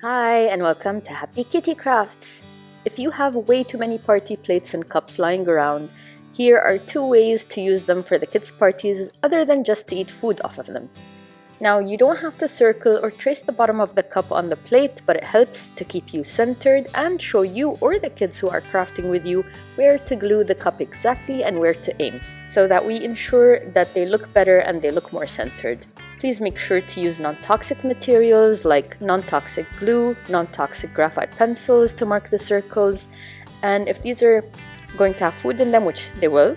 Hi and welcome to HappyKittyCrafts! If you have way too many party plates and cups lying around, here are 2 ways to use them for the kids' parties other than just to eat food off of them. Now, you don't have to circle or trace the bottom of the cup on the plate, but it helps to keep you centered and show you or the kids who are crafting with you where to glue the cup exactly and where to aim, so that we ensure that they look better and they look more centered. Please make sure to use non-toxic materials like non-toxic glue, non-toxic graphite pencils to mark the circles, and if these are going to have food in them, which they will,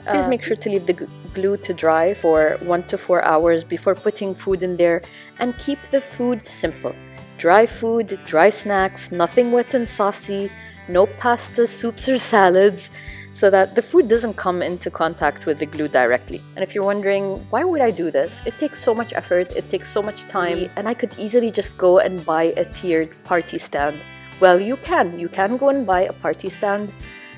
please make sure to leave the glue to dry for 1 to 4 hours before putting food in there, and keep the food simple. Dry food, dry snacks, nothing wet and saucy, no pastas, soups or salads, so that the food doesn't come into contact with the glue directly. And if you're wondering, why would I do this? It takes so much effort, it takes so much time, and I could easily just go and buy a tiered party stand. Well, you can go and buy a party stand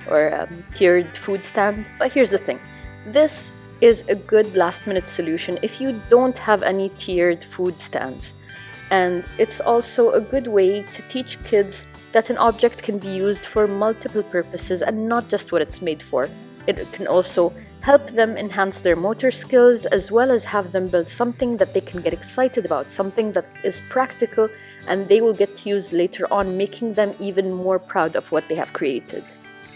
or a tiered food stand. But here's the thing, this is a good last-minute solution if you don't have any tiered food stands. And it's also a good way to teach kids that an object can be used for multiple purposes and not just what it's made for. It can also help them enhance their motor skills, as well as have them build something that they can get excited about, something that is practical and they will get to use later on, making them even more proud of what they have created.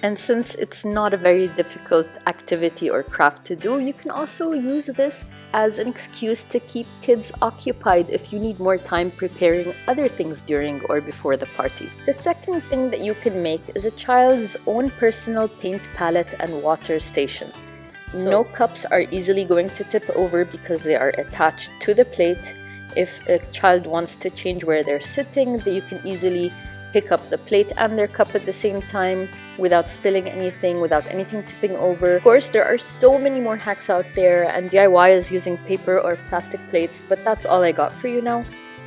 And since it's not a very difficult activity or craft to do, you can also use this as an excuse to keep kids occupied if you need more time preparing other things during or before the party. The second thing that you can make is a child's own personal paint palette and water station. No cups are easily going to tip over because they are attached to the plate. If a child wants to change where they're sitting, you can easily pick up the plate and their cup at the same time without spilling anything, without anything tipping over. Of course, there are so many more hacks out there, and DIY is using paper or plastic plates, but that's all I got for you now.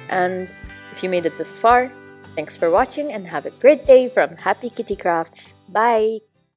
And if you made it this far, thanks for watching and have a great day from HappyKittyCrafts. Bye!